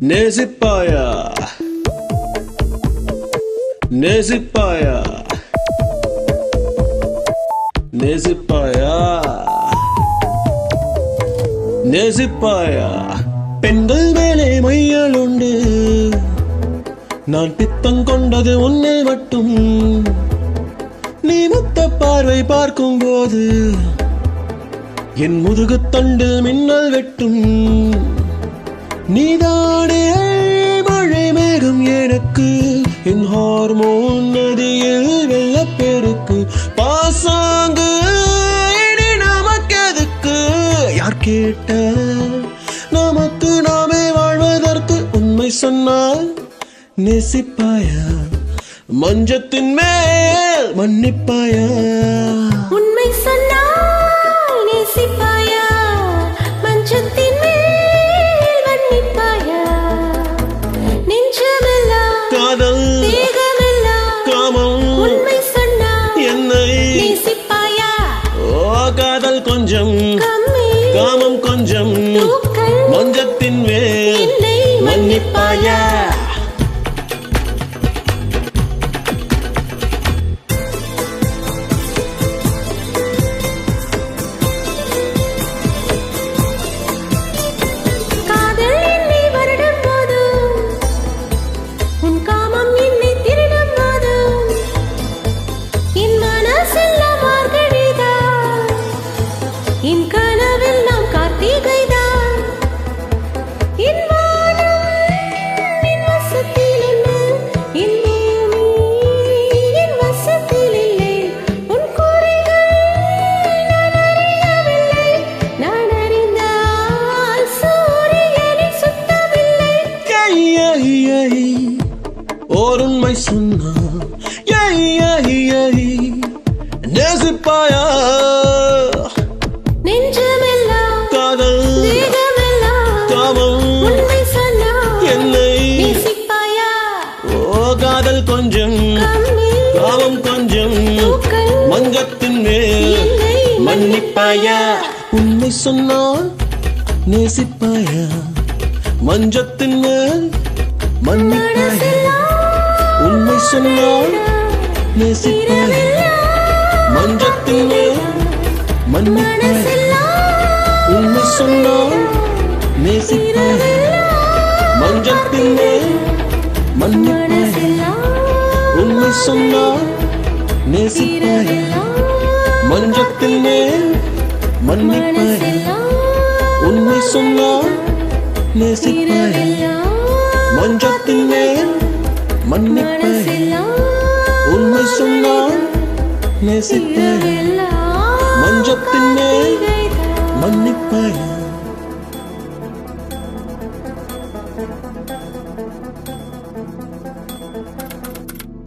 நேசிப்பாயா நேசிப்பாயா நேசிப்பாயா நேசிப்பாயா பெண்கள் மேலே மையல் உண்டு நான் பித்தம் கொண்டது உன்னை மட்டும் நீ மொத்த பார்வை பார்க்கும் போது என் முதுகுத்தண்டு மின்னல் வெட்டும் நீதானே மழை மேகம் எனக்கு என் ஹார்மோன் நதியில் வெள்ளப்பெருக்கு பாசாங்கு இனி நமக்கு எதுக்கு யார் கேட்ட நமக்கு நாமே வாழ்வதற்கு உண்மை சொன்னால் நேசிப்பாயா மஞ்சத்தின் மேல் மன்னிப்பாயா உண்மை சொன்னால் நேசிப்பாயா மஞ்சத்தின் மேல் மன்னிப்பாயா நெஞ்சமெல்லாம் காதல் தேகமெல்லாம் காமம் உண்மை சொன்னால் என்னை நேசிப்பாயா ஓ காதல் கொஞ்சம் கம்மி காமம் கொஞ்சம் தூக்கல் மஞ்சத்தின் மேல் என்னை மன்னிப்பாயா காதல் என்னை வருடும் போது உன் காமம் என்னை திருடும் போது என் மனசெல்லாம் மார்கழிதான் என் கனவெல்லாம் கார்த்திகைதான் என் வானம் என் வசத்தில் இல்லை என் பூமி என் வசத்தில் இல்லை உன் குறைகள் நான் அறியவில்லை நான் அறிந்தால் சூரியனை சுத்தவில்லை ஓர் உண்மை சொன்னா நேசிப்பாயா நெஞ்சமெல்லாம் காதல் தேகமெல்லாம் காமம் உண்மை சொன்னால் என்னை நேசிப்பாயா ஓ காதல் கொஞ்சம் கம்மி காமம் கொஞ்சம் தூக்கல் மஞ்சத்தின் மேல் என்னை மன்னிப்பாயா உண்மை சொன்னால் நேசிப்பாயா மஞ்சத்தின் மேல் மன்னிப்பாயா உண்மை சொன்னால் நேசிப்பாயா மஞ்சத்தின் மேல் மன்னிப்பாயா உண்மை சொன்னால் நேசிப்பாயா மஞ்சத்தின் மேல் மன்னிப்பாயா உண்மை சொன்னால் நேசிப்பாயா மஞ்சத்தின் மேல் மன்னிப்பாயா உண்மை சொன்னால் நேசிப்பாயா மஞ்சத்தின் மேல் மன்னிப்பாயா உண்மை சொன்னால் நேசிப்பாயா மஞ்சத்தின் மேல் மன்னிப்பாயா